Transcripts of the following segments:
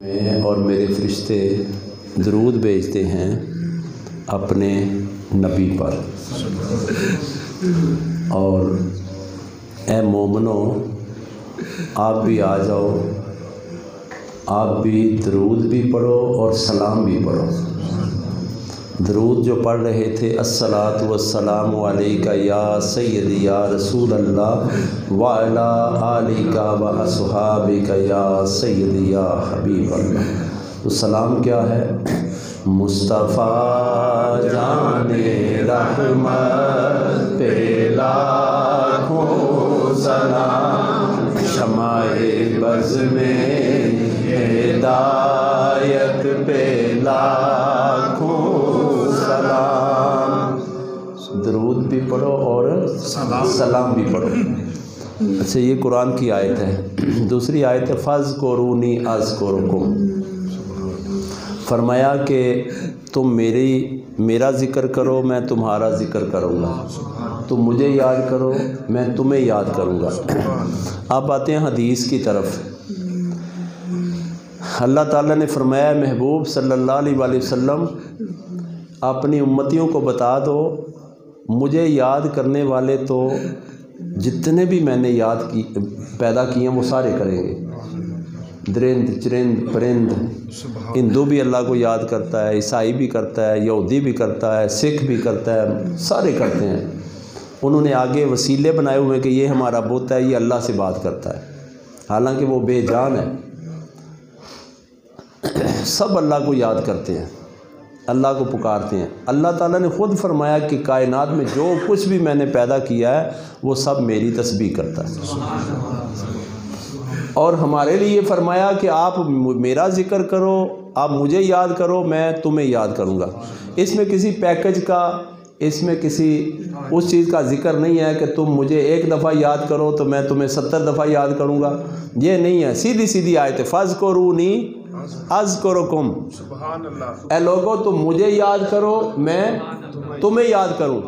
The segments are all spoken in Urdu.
میں اور میرے فرشتے درود بھیجتے ہیں اپنے نبی پر، اور اے مومنو آپ بھی آ جاؤ، آپ بھی درود بھی پڑھو اور سلام بھی پڑھو۔ درود جو پڑھ رہے تھے الصلاۃ والسلام علیک یا سیدی یا رسول اللہ وعلی آلک و اصحابک یا سیدی یا حبیب اللہ، تو سلام کیا ہے؟ مصطفیٰ جان رحمت پہ لاکھوں سلام، شمع بز میں ہدایت پہ لاکھوں سلام۔ درود بھی پڑھو اور سلام بھی پڑھو۔ اچھا، یہ قرآن کی آیت ہے۔ دوسری آیت ہے فَاذْكُرُونِی أَذْكُرْكُمْ، فرمایا کہ تم میرا ذکر کرو، میں تمہارا ذکر کروں گا، تم مجھے یاد کرو، میں تمہیں یاد کروں گا۔ آپ آتے ہیں حدیث کی طرف۔ اللہ تعالیٰ نے فرمایا محبوب صلی اللہ علیہ وآلہ وسلم اپنی امتیوں کو بتا دو، مجھے یاد کرنے والے تو جتنے بھی میں نے پیدا کیے ہیں وہ سارے کریں گے، درند چرند پرند۔ ہندو بھی اللہ کو یاد کرتا ہے، عیسائی بھی کرتا ہے، یہودی بھی کرتا ہے، سکھ بھی کرتا ہے، سارے کرتے ہیں۔ انہوں نے آگے وسیلے بنائے ہوئے کہ یہ ہمارا بت ہے، یہ اللہ سے بات کرتا ہے، حالانکہ وہ بے جان ہے۔ سب اللہ کو یاد کرتے ہیں، اللہ کو پکارتے ہیں۔ اللہ تعالیٰ نے خود فرمایا کہ کائنات میں جو کچھ بھی میں نے پیدا کیا ہے وہ سب میری تسبیح کرتا ہے، اور ہمارے لیے یہ فرمایا کہ آپ میرا ذکر کرو، آپ مجھے یاد کرو، میں تمہیں یاد کروں گا۔ اس میں کسی پیکج کا، اس میں کسی اس چیز کا ذکر نہیں ہے کہ تم مجھے ایک دفعہ یاد کرو تو میں تمہیں 70 دفعہ یاد کروں گا، یہ نہیں ہے۔ سیدھی سیدھی آیت ہے فَاذْكُرُونِی أَذْكُرْكُمْ، اے لوگو تم مجھے یاد کرو، میں تمہیں یاد کروں۔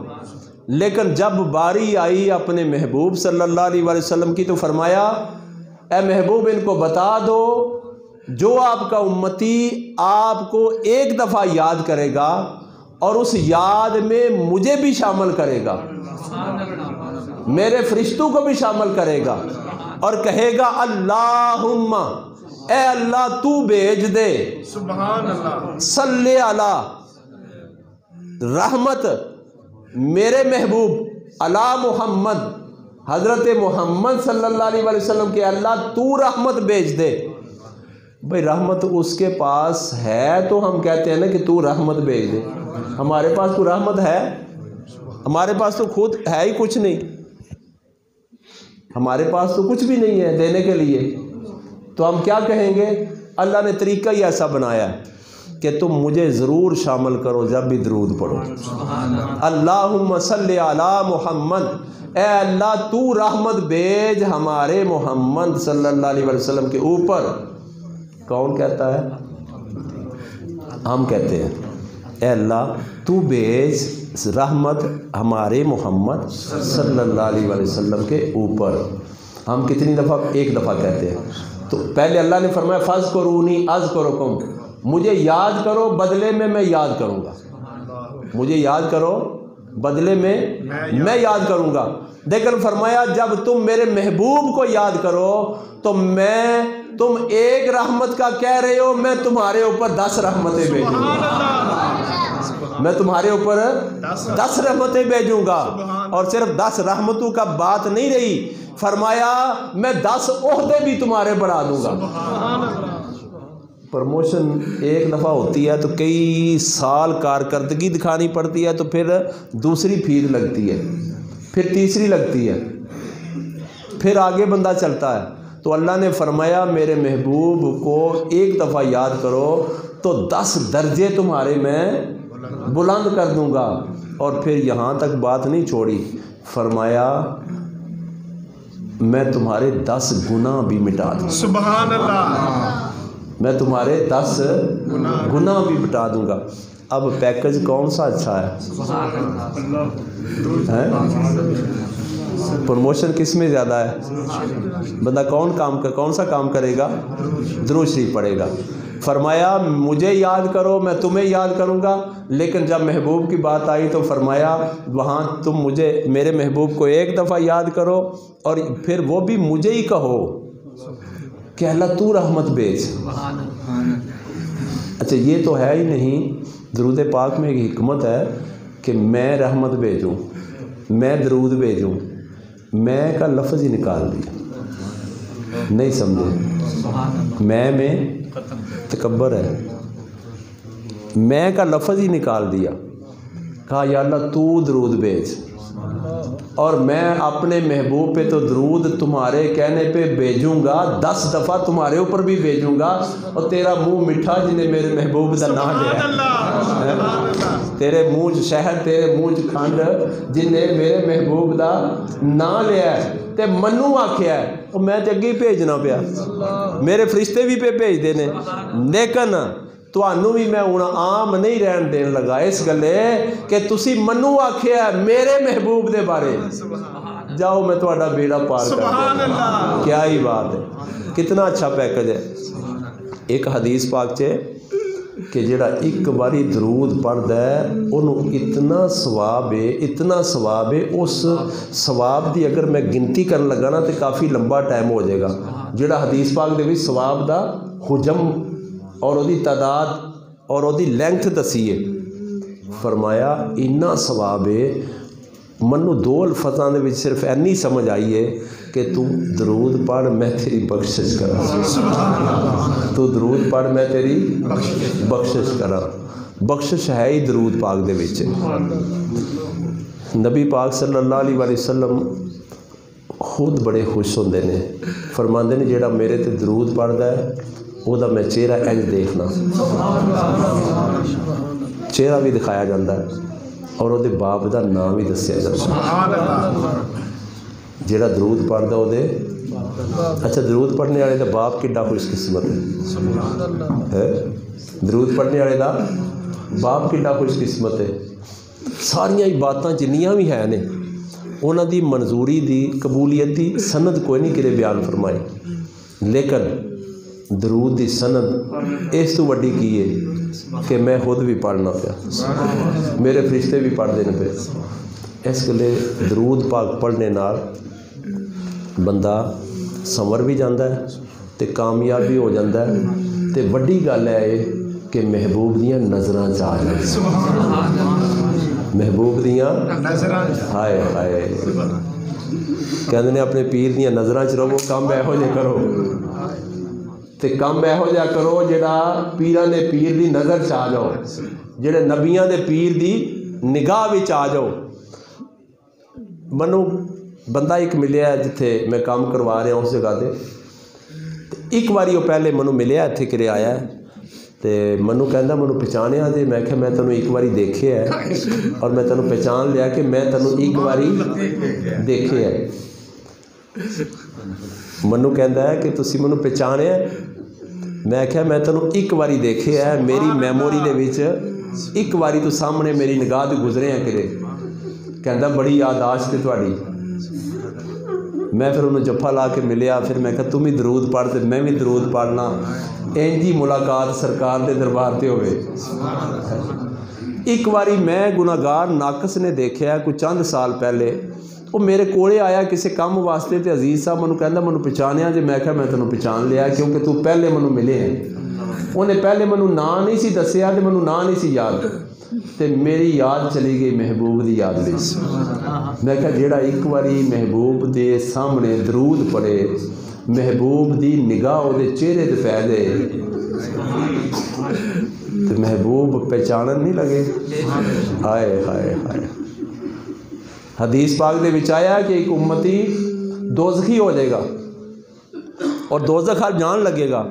لیکن جب باری آئی اپنے محبوب صلی اللہ علیہ وآلہ وسلم کی تو فرمایا اے محبوب ان کو بتا دو، جو آپ کا امتی آپ کو ایک دفعہ یاد کرے گا اور اس یاد میں مجھے بھی شامل کرے گا، میرے فرشتوں کو بھی شامل کرے گا، اور کہے گا اللہم، اے اللہ تو بھیج دے، سبحان اللہ، صلی علی، رحمت میرے محبوب علی محمد، حضرت محمد صلی اللہ علیہ وآلہ وسلم کے اللہ تو رحمت بھیج دے۔ بھئی رحمت اس کے پاس ہے تو ہم کہتے ہیں نا کہ تو رحمت بھیج دے، ہمارے پاس تو رحمت ہے؟ ہمارے پاس تو خود ہے ہی کچھ نہیں، ہمارے پاس تو کچھ بھی نہیں ہے دینے کے لیے، تو ہم کیا کہیں گے؟ اللہ نے طریقہ ہی ایسا بنایا ہے کہ تم مجھے ضرور شامل کرو جب بھی درود پڑھو۔ اللہم صلی علی محمد، اے اللہ تو رحمت بھیج ہمارے محمد صلی اللہ علیہ وسلم کے اوپر۔ کون کہتا ہے؟ ہم کہتے ہیں اے اللہ تو بھیج رحمت ہمارے محمد صلی اللہ علیہ وسلم کے اوپر۔ ہم کتنی دفعہ؟ ایک دفعہ کہتے ہیں۔ تو پہلے اللہ نے فرمایا فَاذْكُرُونِی أَذْكُرْكُمْ، مجھے یاد کرو بدلے میں یاد کروں گا، مجھے یاد کرو بدلے میں یاد کروں گا۔ لیکن فرمایا جب تم میرے محبوب کو یاد کرو تو تم ایک رحمت کا کہہ رہے ہو، میں تمہارے اوپر 10 رحمتیں بھیجوں گا، میں تمہارے اوپر 10 رحمتیں بھیجوں گا، اور صرف 10 رحمتوں کا بات نہیں رہی، فرمایا میں 10 عہدے بھی تمہارے بڑھا دوں گا۔ پروموشن ایک دفعہ ہوتی ہے تو کئی سال کارکردگی دکھانی پڑتی ہے، تو پھر دوسری پھیر لگتی ہے، پھر تیسری لگتی ہے، پھر آگے بندہ چلتا ہے۔ تو اللہ نے فرمایا میرے محبوب کو ایک دفعہ یاد کرو تو 10 درجے تمہارے میں بلند کر دوں گا، اور پھر یہاں تک بات نہیں چھوڑی، فرمایا میں تمہارے 10 گناہ بھی مٹا دوں گا، سبحان اللہ، میں تمہارے 10 گناہ بھی مٹا دوں گا۔ اب پیکج کون سا اچھا ہے؟ پروموشن کس میں زیادہ ہے؟ بندہ کون سا کام کرے گا؟ درود شریف پڑھے گا۔ فرمایا مجھے یاد کرو میں تمہیں یاد کروں گا، لیکن جب محبوب کی بات آئی تو فرمایا وہاں تم مجھے میرے محبوب کو ایک دفعہ یاد کرو اور پھر وہ بھی مجھے ہی کہو کہ اللہ تو رحمت بھیج۔ اچھا یہ تو ہے ہی نہیں، درود پاک میں ایک حکمت ہے کہ میں رحمت بھیجوں، میں درود بھیجوں، میں کا لفظ ہی نکال دیا، نہیں سمجھے؟ میں تکبر ہے، میں کا لفظ ہی نکال دیا، کہا یا اللہ تو درود بھیج، اور میں اپنے محبوب پہ تو درود تمہارے کہنے پہ بھیجوں گا، 10 دفعہ تمہارے اوپر بھی بھیجوں گا، اور تیرا منہ میٹھا جنہیں میرے محبوب کا نام لیا، تیرے منہ شہد تیرے منہ کھنڈ جنہیں میرے محبوب کا نام لیا ہے تے منو آکھیا ہے، اور میں تے اگے بھیجنا پیا، میرے فرشتے بھی پہ بھیج دینے، لیکن تانوں بھی میں ہوں عام نہیں رہن دین لگا اس گلے کہ تسی منو آکھیا ہے میرے محبوب دے بارے، جاؤ میں تہاڈا بیڑا پار کر دوں۔ کیا ہی بات ہے، کتنا اچھا پیکج ہے۔ ایک حدیث پاک چے کہ جڑا ایک باری درود پڑھدا ہے انہوں اتنا ثواب ہے، اس ثواب دی اگر میں گنتی کرن لگا نا تو کافی لمبا ٹائم ہو جائے گا۔ جڑا حدیث پاک دے وچ ثواب دا حجم اور وہ دی تعداد اور وہ دی لینتھ دسی ہے، فرمایا اتنا ثواب ہے، منو 2 الفاظاں دے وچ صرف اینی سمجھ آئی ہے کہ تو درود پڑھ میں تیری بخشش کراں، تو درود پڑھ میں تیری بخشش کراں۔ بخشش ہے ہی درود پاک دے وچ۔ نبی پاک صلی اللہ علیہ وآلہ وسلم خود بڑے خوش ہوندے نے، فرماندے نے جیڑا میرے تے درود پڑھدا ہے وہ دا میں چہرہ انج دیکھنا، چہرہ بھی دکھایا جاتا ہے اور وہ دے باپ دا نام بھی دسیا جاتا ہے۔ جیڑا درود پڑھدا وہ دے اچھا درود پڑھنے والے دا باپ کڈا خوش قسمت ہے، درود پڑھنے والے دا باپ کڈا خوش قسمت ہے۔ ساریاں ہی باتاں جنیاں بھی ہیں نے انہاں دی منظوری دی قبولیت دی سند کوئی نہیں کرے بیان فرمائی، لیکن درود دی سند اس تو وڈی کی ہے کہ میں خود بھی پڑھنا پیا، میرے فرشتے بھی پڑھ دینے پہ۔ اس گلے درود پاک پڑھنے نال بندہ سنور بھی جاندہ ہے تے کامیاب بھی ہو جاندہ ہے، تے وڈی گل ہے کہ محبوب دیاں نظراں چاہ جائے، محبوب دیاں ہائے ہائے کہندے نے اپنے پیر دیاں نظراں چ رہو، کام ایہو جے کرو تے کام ایہو جا کرو جڑا پیراں دے پیر دی نظر چاہ جاؤ، جڑے نبیاں دے پیر دی نگاہ وچ آ جاؤ۔ منو بندہ ایک ملیا ہے جتھے میں کام کروا رہا ہوں اس جگہ تے، ایک باری وہ پہلے منو ملیا اتھے کرے آیا ہے تے منو کہندا منو پہچانیا جے، میں کہ میں تینوں ایک باری دیکھے ہے اور میں تینوں پہچان لیا کہ میں تینوں ایک باری دیکھے ہے۔ منو کہندا ہے کہ تسی منو پہچانے ہے، میں کہ میں تینوں ایک باری دیکھے ہے، میری میموری دے وچ ایک باری تو سامنے میری نگاہ تو گزرے ہیں کرے، کہندا بڑی یاداشت ہے تہاڈی۔ میں پھر انہوں جفا لا کے ملیا، پھر میں کہا تم ہی درود پڑھ تے میں بھی درود پڑھنا، اینجی ملاقات سرکار دے دربار تے ہوئے۔ ایک باری میں گناہگار ناقص نے دیکھا کوئی چند سال پہلے، وہ میرے کولے آیا کسی کام واسطے تے عزیز صاحب منو کہندا منو پہچانیا جے، میں کہا میں تینوں پہچان لیا کیونکہ تو پہلے منو ملے ہیں۔ انہیں پہلے منو نام نہیں سی دسیا تے منو نام نہیں سی یاد، تے میری یاد چلی گئی محبوب دی یاد وچ۔ میں کہا جیڑا ایک باری محبوب دے سامنے درود پڑھے، محبوب دی نگاہ دے چہرے تے پے دے تے محبوب پہچانن نہیں لگے، ہائے ہائے ہائے۔ حدیث پاک دے وچ آیا کہ ایک امتی دوزخی ہو جائے گا اور دوزخ ہر جان لگے گا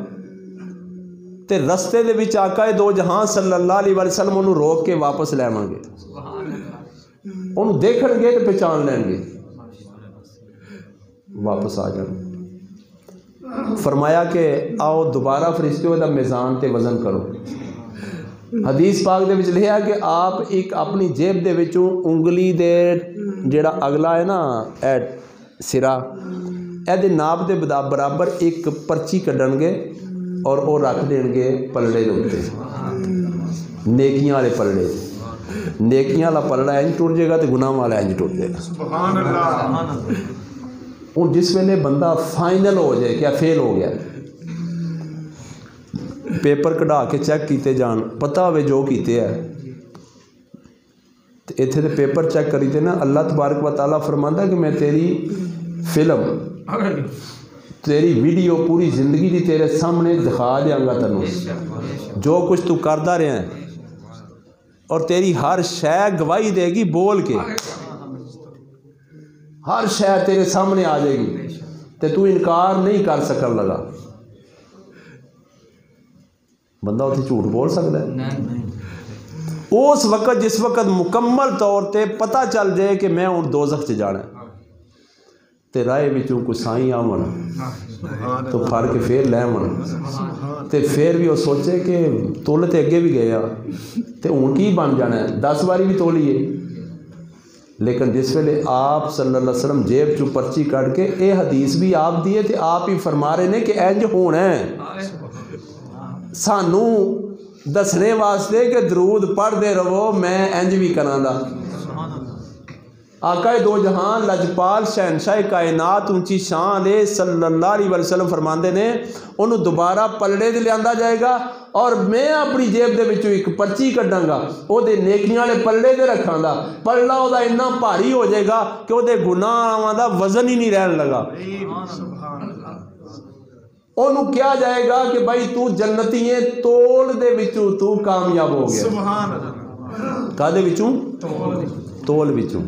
تے رستے دے وچ آقا دو جہاں صلی اللہ علیہ وسلم انہوں روک کے واپس لے آواں گے، انہوں دیکھن گے تے پہچان لیں گے، واپس آ جان۔ فرمایا کہ آؤ دوبارہ فرشتوں دا میزان تے وزن کرو، حدیث پاک دے وچ لکھیا کہ آپ ایک اپنی جیب دے وچوں انگلی دے جڑا اگلا ہے نا اے سرا اے دے ناپ دے برابر ایک پرچی کڈن گے اور وہ رکھ دین گے پلڑے دے اوتے، نیکیاں والے پلڑے، نیکیاں والا پلڑا انج ٹوٹ جائے گا تو گناہ والا انج ٹوٹ جائے گا۔ سبحان اللہ۔ ہوں جس ویلے بندہ فائنل ہو جائے کیا فیل ہو گیا، پیپر کਢا کے چیک کیتے جان، پتہ ہوئے جو کیتے ہیں تو اتنے تو پیپر چیک کری تے نا، اللہ تبارک و تعالیٰ فرماتا ہے کہ میں تیری فلم تیری ویڈیو پوری زندگی دی تیرے سامنے دکھا دیاں گا، تنوں جو کچھ تو کردا رہا ہے، اور تیری ہر شے گواہی دے گی بول کے، ہر شے تیرے سامنے آ جائے گی تے تو انکار نہیں کر سکن لگا۔ بندہ اتنے جھوٹ بول سکتا ہے اس وقت جس وقت مکمل طور تے پتہ چل جائے کہ میں ہوں دوزخ چ جانا ہے، تے رائے وچوں کوئی سائیں آون تو پھڑ کے پھر لے آون، تے پھر بھی وہ سوچے کہ تول تے اگے بھی گیا تے ہوں کی بن جانا ہے، 10 باری بھی تولیے۔ لیکن جس ویلے آپ صلی اللہ علیہ وسلم جیب چوں پرچی کٹ کے اے حدیث بھی آپ دیے تے آپ ہی فرما رہے ہیں کہ انج ہونا ہے، سانوں دسنے واسطے کہ درود پڑھ دے رہو، میں انج بھی کراں دا۔ آقا دو جہان لجپال شہنشاہ کائنات اونچی شان ہے صلی اللہ علیہ وسلم فرماندے نے انہوں دوبارہ پلڑے دے لیاندا جائے گا اور میں اپنی جیب دے وچوں ایک پرچی کڈاں گا، او دے نیکیاں والے پلڑے دے رکھاں گا، پلڑا او دا اتنا بھاری ہو جائے گا کہ او دے گناہاں دا وزن ہی نہیں رہن لگا۔ انہوں کیا جائے گا کہ بھائی تو جنتی ہے، تول دے وچوں تو کامیاب ہو گیا۔ سبحان اللہ۔ کا دے وچوں؟ تول وچوں۔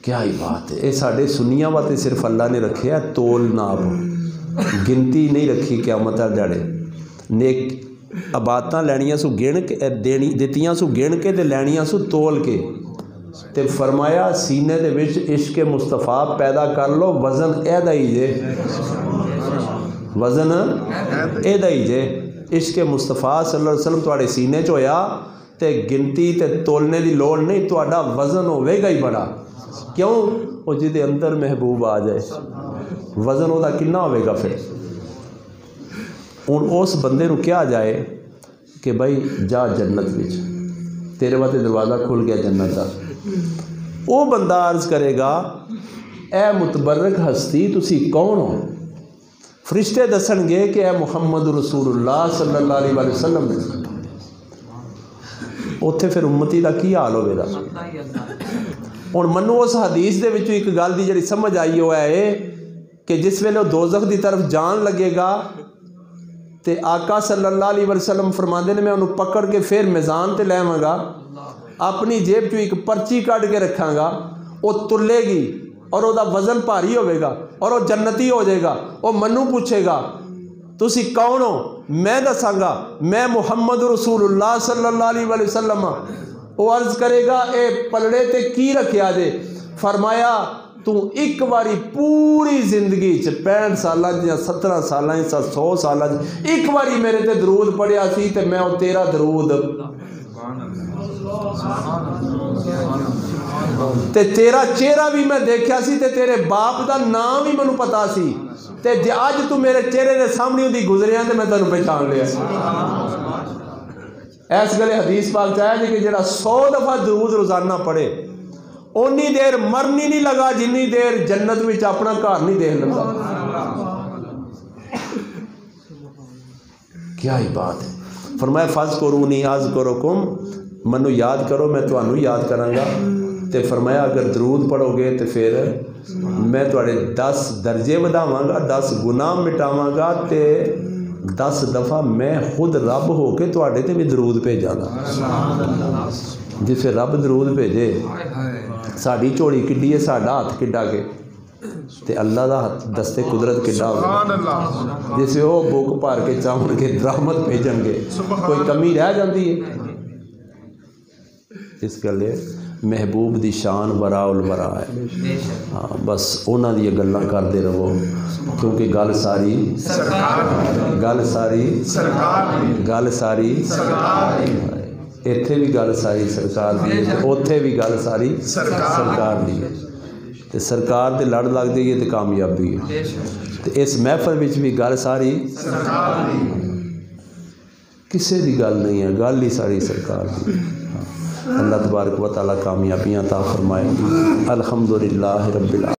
کیا ہی بات ہے، یہ سارے سنیاں واسطے صرف اللہ نے رکھے ہے تول ناپ، گنتی نہیں رکھی قیامت والے جاڑے۔ نیک عبادتاں لینیاں سو گن کے دتیاں سو گن کے تے لینیاں سو تول کے، تے فرمایا سینے دے وچ عشق مصطفیٰ پیدا کر لو، وزن اے دا ہی جے، وزن اے دا ہی جے، عشق مصطفیٰ صلی اللہ علیہ وسلم تواڈے سینے چ ہویا تے گنتی تے تولنے دی لوڑ نہیں، تواڈا وزن ہوے گا ہی بڑا۔ کیوں؟ وہ جدے اندر محبوب آ جائے وزن وہ کنا ہوئے گا۔ پھر ہوں اس بندے نو کیا جائے کہ بھائی جا جنت وچ، تیرے واسطے دروازہ کھل گیا جنت کا۔ وہ بندہ عرض کرے گا اے متبرک ہستی تسی کون ہو؟ فرشتے دسن گے کہ اے محمد رسول اللہ صلی اللہ علیہ وسلم۔ اتنے پھر امتی کا کی حال ہوئے گا؟ ہوں منو اس حدیث دے وچوں ایک گل دی جڑی سمجھ آئی ہوا ہے کہ جس ویلے وہ دوزخ دی طرف جان لگے گا تے آقا صلی اللہ علیہ وسلم فرماندے نے میں انہوں پکڑ کے پھر میزان تے لے آواں گا، اپنی جیب چوں ایک پرچی کٹ کے رکھاں گا، وہ تلے گی اور وہ وزن بھاری ہوئے گا اور وہ جنتی ہو جائے گا۔ وہ منو پوچھے گا تسی کون ہو؟ میں دساں گا میں محمد رسول اللہ صلی اللہ علیہ وسلم۔ وہ عرض کرے گا اے پلڑے تے کی رکھیا جے؟ فرمایا تو ایک باری پوری زندگی 65 سالاں یا 17 سالاں یا 100 سالاں ایک باری میرے تے درود پڑھیا سی تے میں وہ تیرا درود تے تیرا چہرہ بھی میں دیکھیا سی تے تیرے باپ دا نام بھی منو پتا سی تے جے آج تو میرے چہرے دے سامنے دی گزریاں تے میں تینوں پہچان لیا۔ ایس گلے حدیث پاک چاہیا جی کہ جڑا 100 دفعہ درود روزانہ پڑھے اونی دیر مرنی نہیں لگا جنی دیر جنت میں اپنا گھر نہیں دیکھ لگا۔ کیا ہی بات ہے۔ فرمایا فاذکرونی اذکرکم، منو یاد کرو میں تانوں یاد کراں گا۔ تے فرمایا اگر درود پڑھو گے تو پھر میں تواڈے 10 درجے وداواں گا، 10 گناہ مٹاواں گا، تے 10 دفعہ میں خود رب ہو کے تواڈے تے بھی درود بھیجاں گا۔ جسے رب درود بھیجے ساڑی چوڑی کڈی ہے، ساڑا ہاتھ کڈا کے تے اللہ دا دستے قدرت کڈا ہوگا۔ جسے وہ بک پار کے چاہن کے رحمت بھیجن گے کوئی کمی رہ جاندی ہے؟ اس گلے محبوب دی شان وراء الورا ہے. ہاں بس انہاں دی گلاں کردے رہو کیونکہ گل ساری ایتھے بھی گل ساری سرکار دی ہے اوتھے بھی گل ساری سرکار دی ہے تے سرکار دے لڑ لگ جائیے تے کامیابی ہے تے اس محفل وچ بھی گل ساری کسے دی گل نہیں ہے گل ہی ساری سرکار دی. اللہ تبارک و تعالیٰ کامیابیاں عطا فرمائے. الحمدللہ رب العالمین.